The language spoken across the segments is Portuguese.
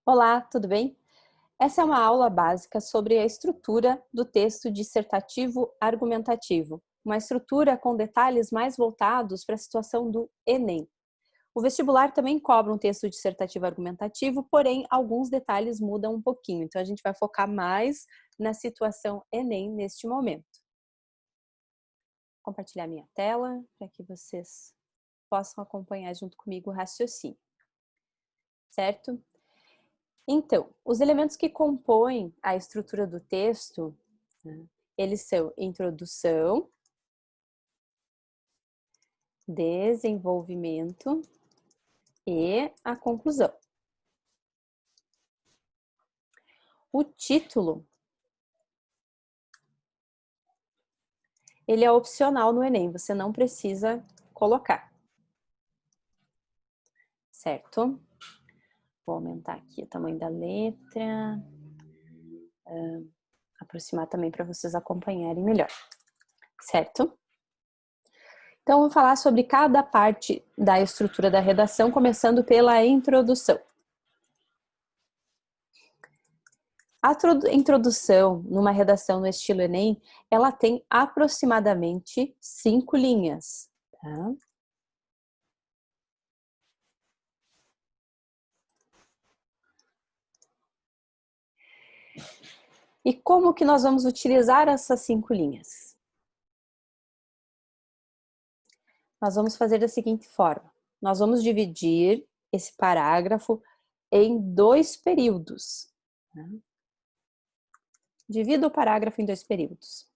Olá, tudo bem? Essa é uma aula básica sobre a estrutura do texto dissertativo argumentativo, uma estrutura com detalhes mais voltados para a situação do Enem. O vestibular também cobra um texto dissertativo argumentativo, porém alguns detalhes mudam um pouquinho, então a gente vai focar mais na situação Enem neste momento. Vou compartilhar minha tela para que vocês possam acompanhar junto comigo o raciocínio, certo? Então, os elementos que compõem a estrutura do texto, né, eles são introdução, desenvolvimento e a conclusão. O título, ele é opcional no Enem, você não precisa colocar, certo? Vou aumentar aqui o tamanho da letra, aproximar também para vocês acompanharem melhor, certo? Então, vou falar sobre cada parte da estrutura da redação, começando pela introdução. A introdução numa redação no estilo Enem, ela tem aproximadamente 5 linhas. Tá? E como que nós vamos utilizar essas 5 linhas? Nós vamos fazer da seguinte forma. Nós vamos dividir esse parágrafo em 2 períodos. Tá? Divida o parágrafo em 2 períodos.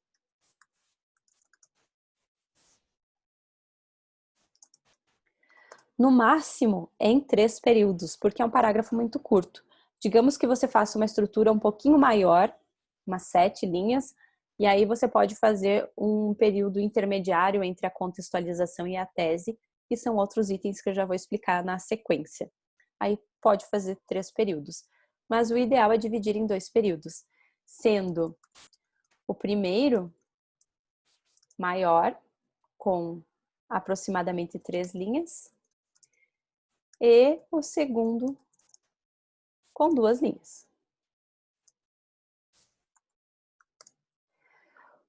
No máximo, em 3 períodos, porque é um parágrafo muito curto. Digamos que você faça uma estrutura um pouquinho maior, umas 7 linhas, e aí você pode fazer um período intermediário entre a contextualização e a tese, que são outros itens que eu já vou explicar na sequência. Aí pode fazer 3 períodos. Mas o ideal é dividir em 2 períodos, sendo o primeiro maior, com aproximadamente 3 linhas, e o segundo com 2 linhas.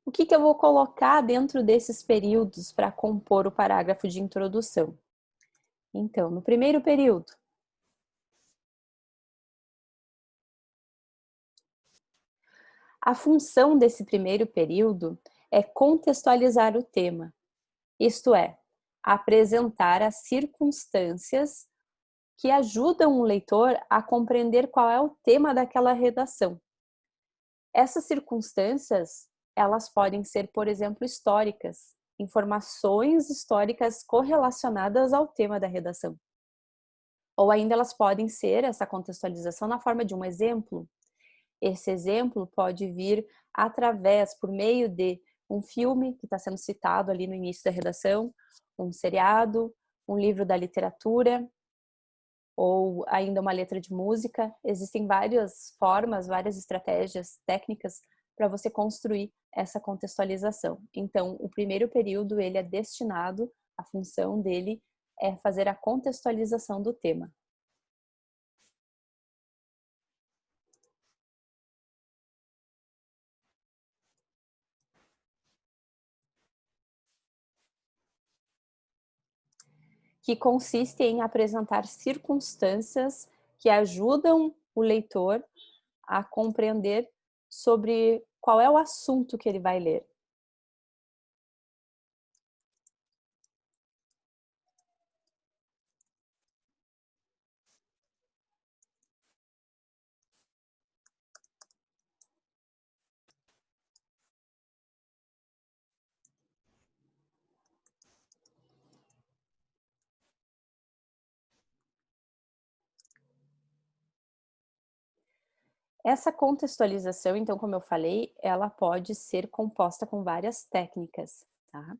O que eu vou colocar dentro desses períodos para compor o parágrafo de introdução? Então, no primeiro período, a função desse primeiro período é contextualizar o tema, isto é, apresentar as circunstâncias que ajudam o leitor a compreender qual é o tema daquela redação. Essas circunstâncias, elas podem ser, por exemplo, históricas, informações históricas correlacionadas ao tema da redação. Ou ainda elas podem ser essa contextualização na forma de um exemplo. Esse exemplo pode vir através, por meio de um filme que está sendo citado ali no início da redação, um seriado, um livro da literatura, ou ainda uma letra de música. Existem várias formas, várias estratégias, técnicas para você construir essa contextualização. Então, o primeiro período, ele é destinado, a função dele é fazer a contextualização do tema. Que consiste em apresentar circunstâncias que ajudam o leitor a compreender sobre qual é o assunto que ele vai ler. Essa contextualização, então, como eu falei, ela pode ser composta com várias técnicas, tá?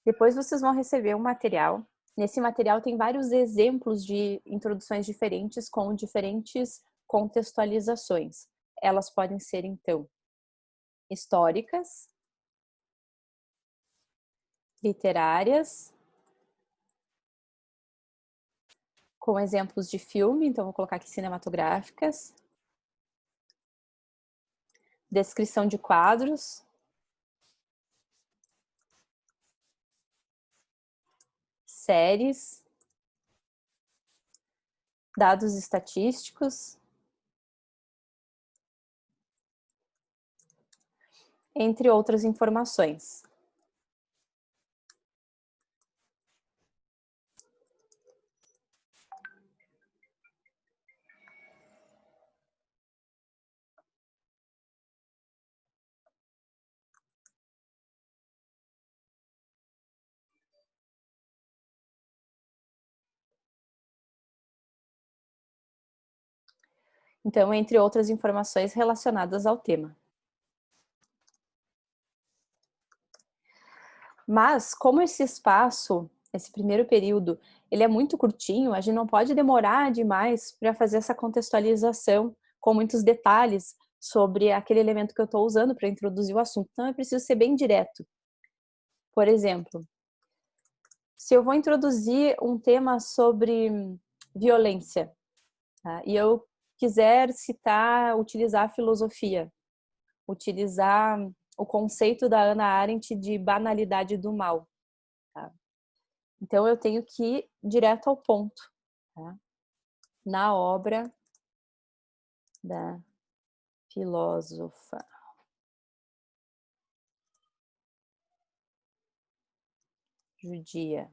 Depois vocês vão receber um material. Nesse material tem vários exemplos de introduções diferentes com diferentes contextualizações. Elas podem ser, então, históricas, literárias, com exemplos de filme, então vou colocar aqui cinematográficas. Descrição de quadros. Séries. Dados estatísticos. Entre outras informações. Então, entre outras informações relacionadas ao tema. Mas, como esse espaço, esse primeiro período, ele é muito curtinho, a gente não pode demorar demais para fazer essa contextualização com muitos detalhes sobre aquele elemento que eu estou usando para introduzir o assunto. Então, eu preciso ser bem direto. Por exemplo, se eu vou introduzir um tema sobre violência, tá? E eu quiser utilizar a filosofia, utilizar o conceito da Hannah Arendt de banalidade do mal, tá? Então eu tenho que ir direto ao ponto, tá? Na obra da filósofa judia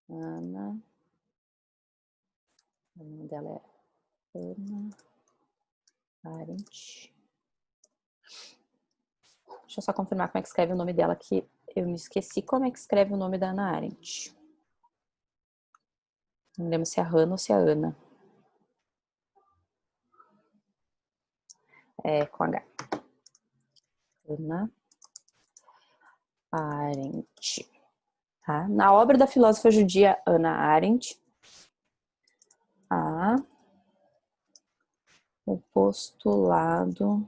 Hannah, o nome dela é Hannah Arendt. Deixa eu só confirmar como é que escreve o nome dela, que eu me esqueci como é que escreve o nome da Hannah Arendt. Não lembro se é a Hannah ou se é a Ana. É com H. Hannah Arendt. Tá? Na obra da filósofa judia Hannah Arendt, o postulado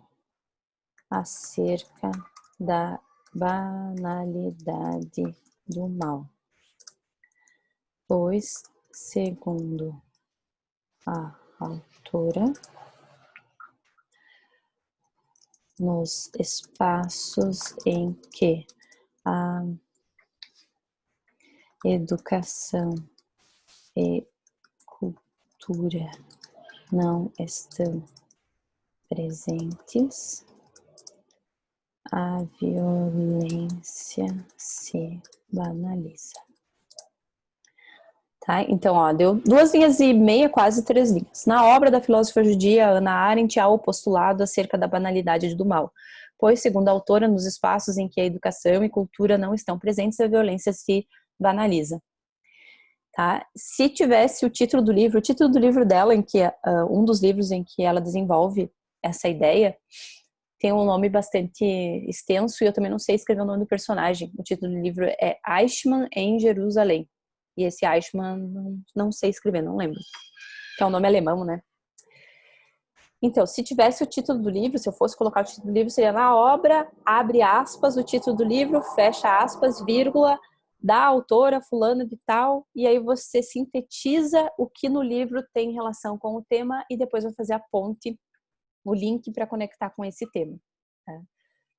acerca da banalidade do mal, pois, segundo a autora, nos espaços em que a educação e cultura não estão presentes, a violência se banaliza. Tá? Então, ó, deu 2 linhas e meia, quase 3 linhas. Na obra da filósofa judia Hannah Arendt há o postulado acerca da banalidade do mal, pois, segundo a autora, nos espaços em que a educação e cultura não estão presentes, a violência se banaliza. Tá? Se tivesse o título do livro dela, em que um dos livros em que ela desenvolve essa ideia, tem um nome bastante extenso e eu também não sei escrever o nome do personagem. O título do livro é Eichmann em Jerusalém. E esse Eichmann, não sei escrever, não lembro. Que é um nome alemão, né? Então, se tivesse o título do livro, se eu fosse colocar o título do livro, seria na obra, abre aspas, o título do livro, fecha aspas, vírgula, da autora fulano de tal, e aí você sintetiza o que no livro tem relação com o tema e depois vai fazer a ponte, o link para conectar com esse tema. Tá?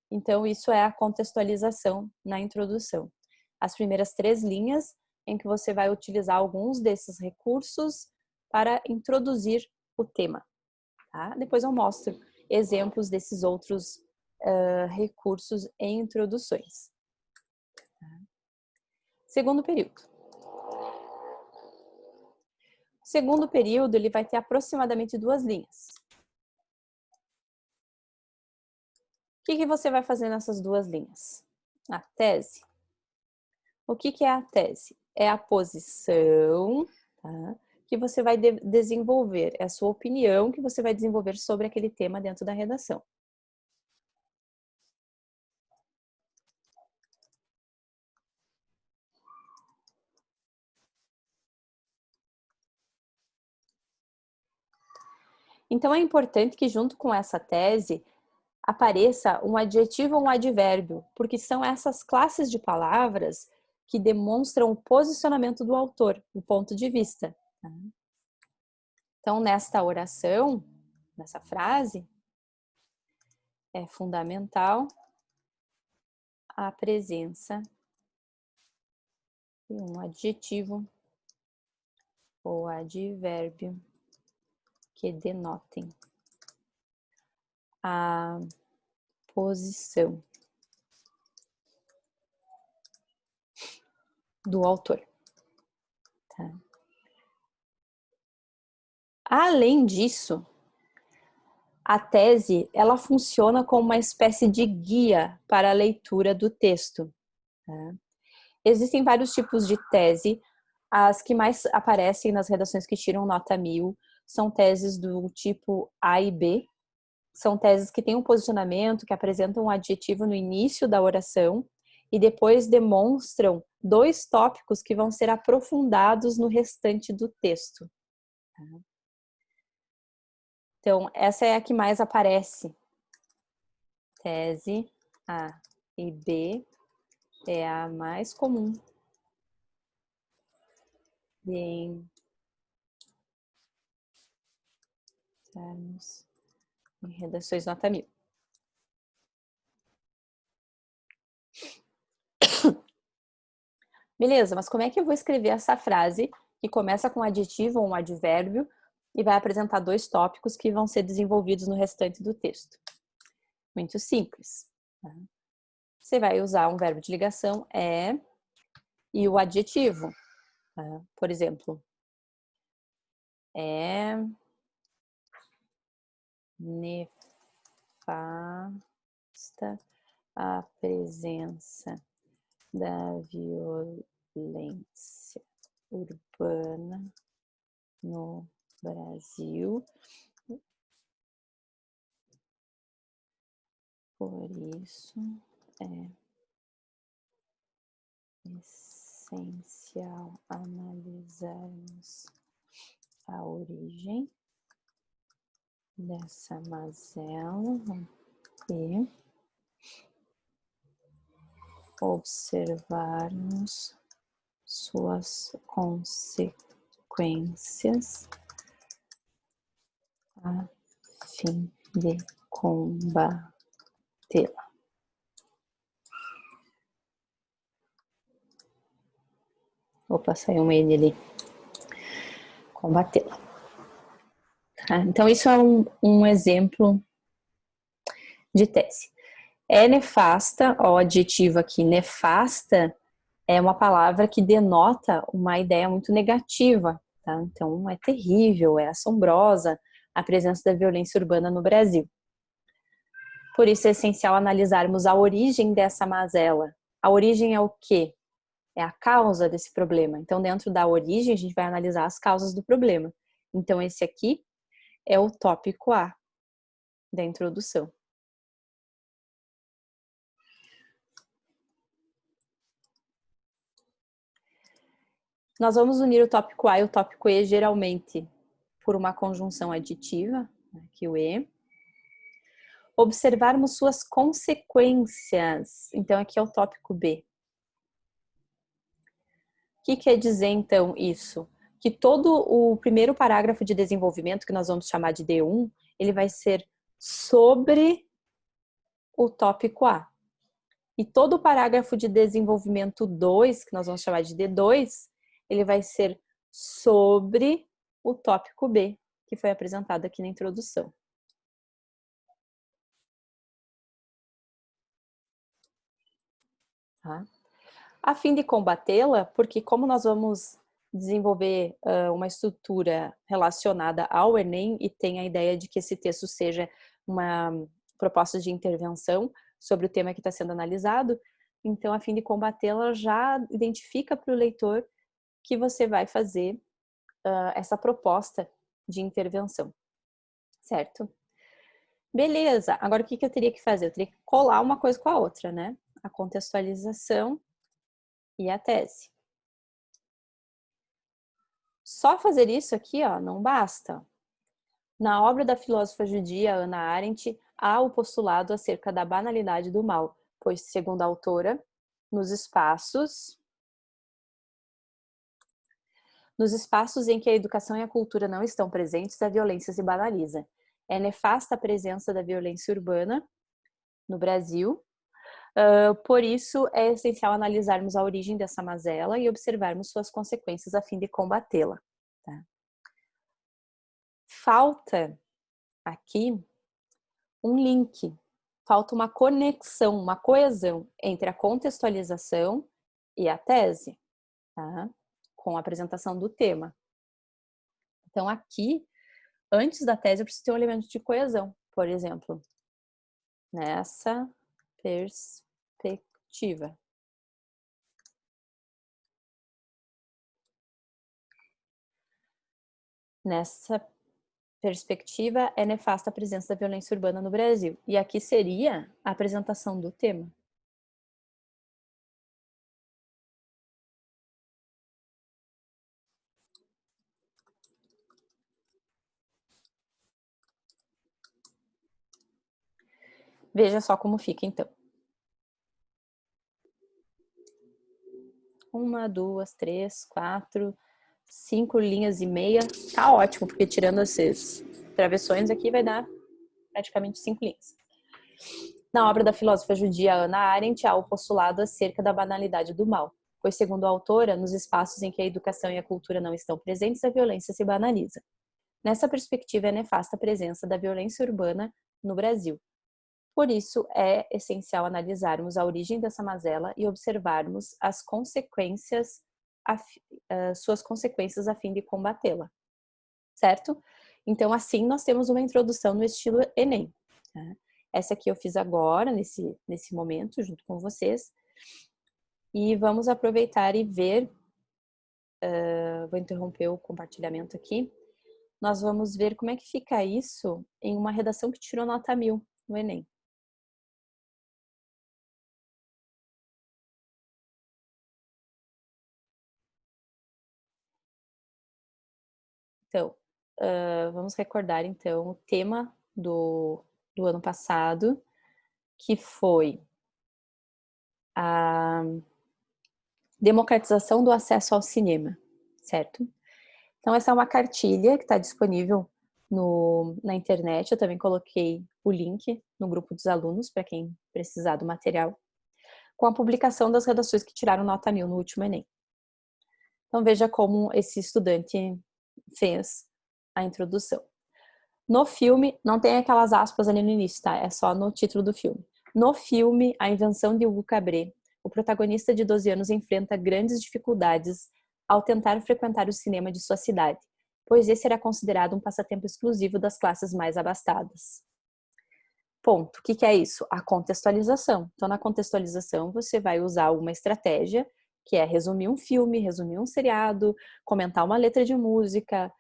Então, isso é a contextualização na introdução. As primeiras 3 linhas em que você vai utilizar alguns desses recursos para introduzir o tema. Tá? Depois eu mostro exemplos desses outros recursos em introduções. Tá? Segundo período. O segundo período ele vai ter aproximadamente 2 linhas. O que você vai fazer nessas 2 linhas? A tese. O que é a tese? É a posição, tá, que você vai desenvolver, é a sua opinião que você vai desenvolver sobre aquele tema dentro da redação. Então é importante que junto com essa tese apareça um adjetivo ou um advérbio, porque são essas classes de palavras que demonstram o posicionamento do autor, o ponto de vista. Tá? Então, nesta oração, nessa frase, é fundamental a presença de um adjetivo ou advérbio que denotem a posição do autor. Tá? Além disso, a tese ela funciona como uma espécie de guia para a leitura do texto. Tá? Existem vários tipos de tese. As que mais aparecem nas redações que tiram nota 1000 são teses do tipo A e B. São teses que têm um posicionamento, que apresentam um adjetivo no início da oração e depois demonstram dois tópicos que vão ser aprofundados no restante do texto. Então, essa é a que mais aparece. Tese A e B é a mais comum de entrarmos em redações nota 1000. Beleza, mas como é que eu vou escrever essa frase que começa com um adjetivo ou um advérbio e vai apresentar dois tópicos que vão ser desenvolvidos no restante do texto? Muito simples. Tá? Você vai usar um verbo de ligação, é, e o adjetivo. Tá? Por exemplo, é nefasta a presença da violência urbana no Brasil. Por isso é essencial analisarmos a origem dessa mazela e observarmos suas consequências a fim de combatê-la. Opa, saiu um N ali. Combatê-la. Tá? Então, isso é um exemplo de tese. É nefasta, ó, o adjetivo aqui, nefasta, é uma palavra que denota uma ideia muito negativa, tá? Então, é terrível, é assombrosa a presença da violência urbana no Brasil. Por isso é essencial analisarmos a origem dessa mazela. A origem é o quê? É a causa desse problema. Então, dentro da origem, a gente vai analisar as causas do problema. Então, esse aqui é o tópico A da introdução. Nós vamos unir o tópico A e o tópico E geralmente por uma conjunção aditiva, aqui o E. Observarmos suas consequências. Então, aqui é o tópico B. O que quer dizer, então, isso? Que todo o primeiro parágrafo de desenvolvimento, que nós vamos chamar de D1, ele vai ser sobre o tópico A. E todo o parágrafo de desenvolvimento 2, que nós vamos chamar de D2, ele vai ser sobre o tópico B, que foi apresentado aqui na introdução. Tá? A fim de combatê-la, porque como nós vamos desenvolver uma estrutura relacionada ao Enem e tem a ideia de que esse texto seja uma proposta de intervenção sobre o tema que está sendo analisado, então, a fim de combatê-la, já identifica para o leitor que você vai fazer essa proposta de intervenção, certo? Beleza, agora o que eu teria que fazer? Eu teria que colar uma coisa com a outra, né? A contextualização e a tese. Só fazer isso aqui, ó, não basta. Na obra da filósofa judia Hannah Arendt, há o postulado acerca da banalidade do mal, pois, segundo a autora, nos espaços Nos espaços em que a educação e a cultura não estão presentes, a violência se banaliza. É nefasta a presença da violência urbana no Brasil. Por isso, é essencial analisarmos a origem dessa mazela e observarmos suas consequências a fim de combatê-la. Tá? Falta aqui um link, falta uma conexão, uma coesão entre a contextualização e a tese, tá? Com a apresentação do tema. Então, aqui, antes da tese, eu preciso ter um elemento de coesão, por exemplo, nessa perspectiva. Nessa perspectiva, é nefasta a presença da violência urbana no Brasil. E aqui seria a apresentação do tema. Veja só como fica, então. 1, 2, 3, 4, 5 linhas e meia. Tá ótimo, porque tirando esses travessões aqui vai dar praticamente 5 linhas. Na obra da filósofa judia Hannah Arendt, há o postulado acerca da banalidade do mal, pois, segundo a autora, nos espaços em que a educação e a cultura não estão presentes, a violência se banaliza. Nessa perspectiva, é nefasta a presença da violência urbana no Brasil. Por isso, é essencial analisarmos a origem dessa mazela e observarmos as consequências, suas consequências a fim de combatê-la, certo? Então, assim, nós temos uma introdução no estilo Enem. Tá? Essa aqui eu fiz agora, nesse momento, junto com vocês. E vamos aproveitar e ver, vou interromper o compartilhamento aqui. Nós vamos ver como é que fica isso em uma redação que tirou nota 1000 no Enem. Então, vamos recordar, então, o tema do ano passado, que foi a democratização do acesso ao cinema, certo? Então, essa é uma cartilha que está disponível na internet. Eu também coloquei o link no grupo dos alunos, para quem precisar do material, com a publicação das redações que tiraram nota 1000 no último Enem. Então, veja como esse estudante fez a introdução. No filme, não tem aquelas aspas ali no início, tá? É só no título do filme. No filme, A Invenção de Hugo Cabret, o protagonista de 12 anos enfrenta grandes dificuldades ao tentar frequentar o cinema de sua cidade, pois esse era considerado um passatempo exclusivo das classes mais abastadas. Ponto. O que é isso? A contextualização. Então, na contextualização, você vai usar uma estratégia, que é resumir um filme, resumir um seriado, comentar uma letra de música,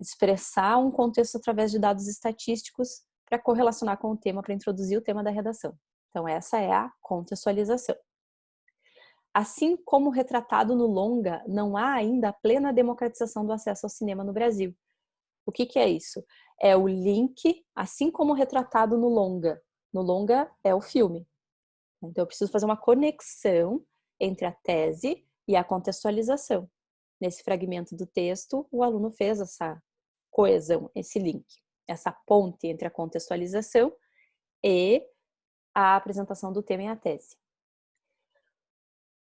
expressar um contexto através de dados estatísticos para correlacionar com o tema, para introduzir o tema da redação. Então, essa é a contextualização. Assim como retratado no longa, não há ainda a plena democratização do acesso ao cinema no Brasil. O que é isso? É o link, assim como retratado no longa. No longa é o filme. Então, eu preciso fazer uma conexão entre a tese e a contextualização. Nesse fragmento do texto, o aluno fez essa coesão, esse link, essa ponte entre a contextualização e a apresentação do tema em a tese.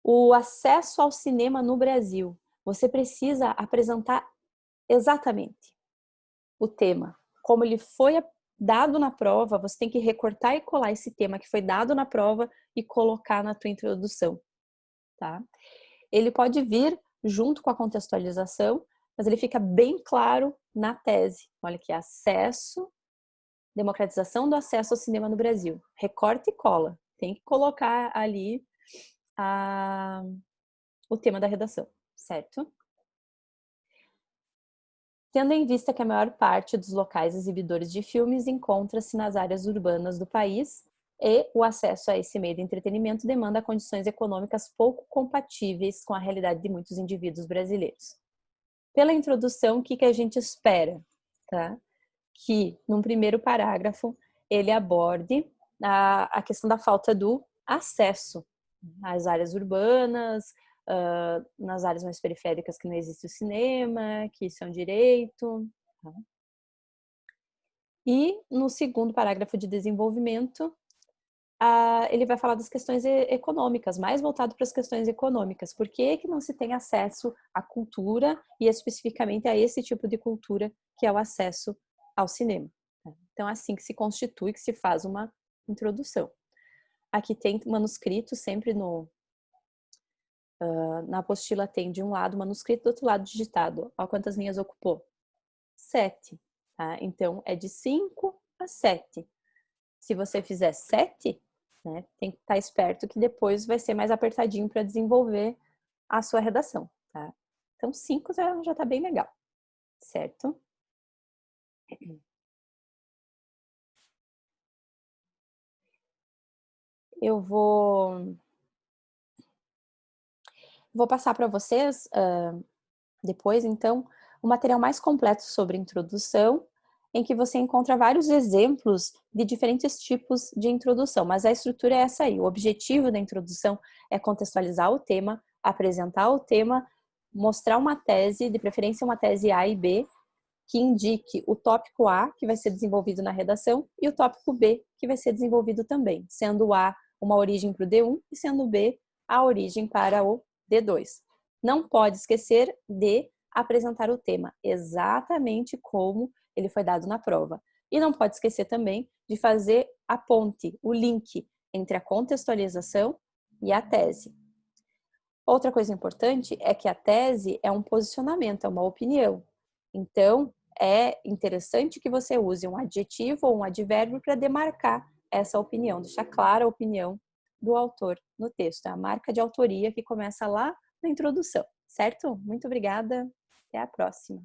O acesso ao cinema no Brasil. Você precisa apresentar exatamente o tema, como ele foi dado na prova. Você tem que recortar e colar esse tema que foi dado na prova e colocar na tua introdução, tá? Ele pode vir junto com a contextualização, mas ele fica bem claro na tese. Olha aqui, acesso, democratização do acesso ao cinema no Brasil. Recorta e cola. Tem que colocar ali o tema da redação, certo? Tendo em vista que a maior parte dos locais exibidores de filmes encontra-se nas áreas urbanas do país e o acesso a esse meio de entretenimento demanda condições econômicas pouco compatíveis com a realidade de muitos indivíduos brasileiros. Pela introdução, o que a gente espera? Tá? Que, num primeiro parágrafo, ele aborde a questão da falta do acesso às áreas urbanas, nas áreas mais periféricas que não existe o cinema, que isso é um direito. Tá? E no segundo parágrafo de desenvolvimento, ele vai falar das questões econômicas, mais voltado para as questões econômicas. Por que que não se tem acesso à cultura e especificamente a esse tipo de cultura que é o acesso ao cinema? Então, é assim que se constitui, que se faz uma introdução. Aqui tem manuscrito, sempre na apostila tem de um lado manuscrito, do outro lado digitado. Olha quantas linhas ocupou. 7. Tá? Então, é de 5 a 7. Se você fizer 7, né, tem que estar esperto que depois vai ser mais apertadinho para desenvolver a sua redação. Tá? Então, 5 já está bem legal, certo? Eu vou passar para vocês depois, então, o material mais completo sobre introdução, em que você encontra vários exemplos de diferentes tipos de introdução, mas a estrutura é essa aí. O objetivo da introdução é contextualizar o tema, apresentar o tema, mostrar uma tese, de preferência uma tese A e B, que indique o tópico A, que vai ser desenvolvido na redação, e o tópico B, que vai ser desenvolvido também, sendo o A uma origem para o D1 e sendo o B a origem para o D2. Não pode esquecer de apresentar o tema exatamente como ele foi dado na prova. E não pode esquecer também de fazer a ponte, o link entre a contextualização e a tese. Outra coisa importante é que a tese é um posicionamento, é uma opinião. Então, é interessante que você use um adjetivo ou um advérbio para demarcar essa opinião, deixar clara a opinião do autor no texto. É a marca de autoria que começa lá na introdução, certo? Muito obrigada, até a próxima.